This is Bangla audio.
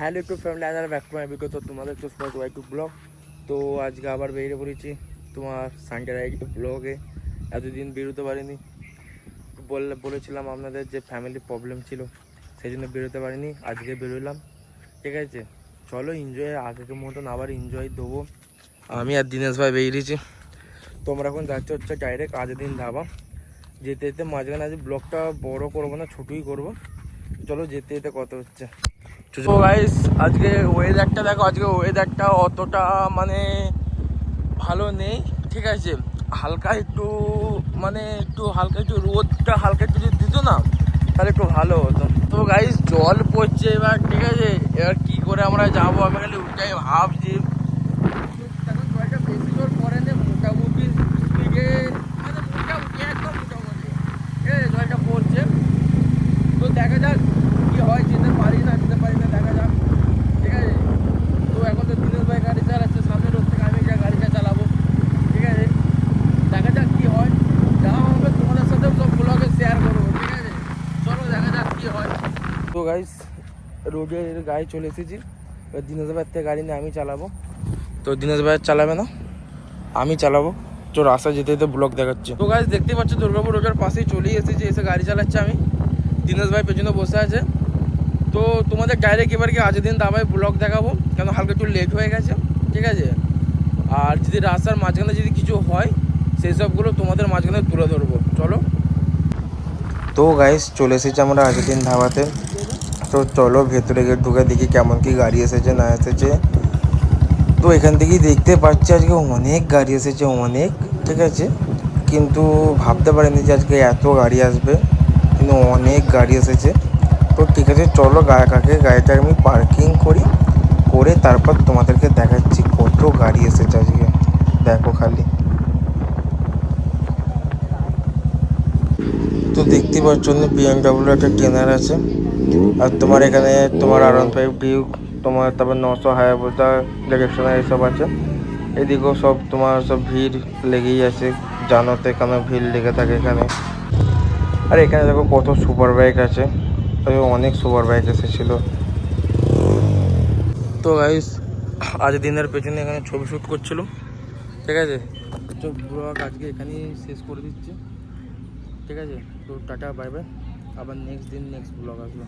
হ্যালো একটু family other back to my বিগত তোমাদের তো সবাই ওয়াই টু ব্লগ। তো আজকে আবার বেরিয়ে পড়েছি তোমার সানডে রাইড ব্লগে। এতদিন বেরোতে পারিনি, বলেছিলাম আপনাদের যে ফ্যামিলি প্রবলেম ছিল, সেই জন্য বেরোতে পারিনি। আজকে বেরোলাম, ঠিক আছে। চলো এনজয় আগের মতন আবার এনজয় দেবো। আমি আর দিনেশ ভাই বেরিয়েছি। তোমরা এখন যাচ্ছে হচ্ছে ডাইরেক্ট দিন ধাবা। যেতে যেতে মাঝখানে আজ ব্লগটা বড় করবো না, ছোটোই করবো। চলো যেতে যেতে কত হচ্ছে। তো গাইস আজকে ওয়েদারটা দেখো, আজকে ওয়েদারটা অতটা মানে ভালো নেই, ঠিক আছে। হালকা একটু হালকা একটু রোদটা হালকা একটু যদি দিত না তাহলে একটু ভালো হতো। তো গাইস জল পড়ছে এবার, ঠিক আছে। এবার কি করে আমরা যাবো, আমি খালি ওইটাই ভাবছি। এখন জলটা বেশি জোর পড়ে না, মোটামুটি স্পিডে মানে মোটামুটি একদম মোটামুটি ঠিক আছে জলটা পড়ছে। তো দেখা যাক কি হয়, যেতে পারি না দেখা যাক, ঠিক আছে। তো এখন তো দিনেশ ভাই গাড়ি চালাচ্ছে, সামনের রোড থেকে আমি যা গাড়িটা চালাবো, ঠিক আছে। দেখা যাক কি হয়, যা হবে তোমাদের সাথেও সব ব্লগে শেয়ার করবো, ঠিক আছে। চলো দেখা যাক কি হয়। তো গাইস রোডের গাড়ি চলে এসেছি, এবার দিনেশ ভাইয়ের থেকে গাড়ি নিয়ে আমি চালাবো। তো দিনেশ ভাইয়ের চালাবে না, আমি চালাবো। তো রাস্তায় যেতে যেতে ব্লগ দেখাচ্ছে। তো গাইস দেখতে পাচ্ছ দুর্গাপুর রোডের পাশেই চলেই এসেছি, এসে গাড়ি চালাচ্ছে আমি। দিনেশ ভাই পেছনে বসে আছে। তো তোমাদের ডাইরেক্ট এবার কি আজকের দিন দাবায় ব্লগ দেখাবো, কেন হালকা একটু লেট হয়ে গেছে, ঠিক আছে। আর যদি রাস্তার মাঝখানে যদি কিছু হয় সেই সবগুলো তোমাদের মাঝখানে তুলে ধরবো। চলো। তো গাইস চলে এসেছি আমরা আজকের দিন ধাবাতে। তো চলো ভেতরে গিয়ে ঢুকে দেখি কেমন কি গাড়ি এসেছে না এসেছে। তো এখান থেকেই দেখতে পাচ্ছি আজকে অনেক গাড়ি এসেছে, অনেক, ঠিক আছে। কিন্তু ভাবতে পারিনি যে আজকে এত গাড়ি আসবে, কিন্তু অনেক গাড়ি এসেছে। তো ঠিক আছে চলো গাড়িটা আমি পার্কিং করে তারপর তোমাদেরকে দেখাচ্ছি কত গাড়ি এসেছে আজকে। দেখো খালি, তো দেখতে পাচ্ছ BMW একটা ট্রেনার আছে। আর তোমার এখানে তোমার R15 ডিউক, তোমার তারপর 900 হায়াবুসা ইলেকট্রনার এসব আছে। এদিকেও সব তোমার সব ভিড় লেগেই আছে, জানো তো এখানে ভিড় লেগে থাকে এখানে। আর এখানে দেখো কত সুপার বাইক আছে, অনেক সুপার বাইক এসেছিলো। তো গাইস আজ দিনের পেছনে এখানে ছবি শ্যুট করছিল, ঠিক আছে। তো ব্লগ আজকে এখানেই শেষ করে দিচ্ছি, ঠিক আছে। তো টাটা বাই বাই, আবার নেক্সট দিন নেক্সট ব্লগ আসবে।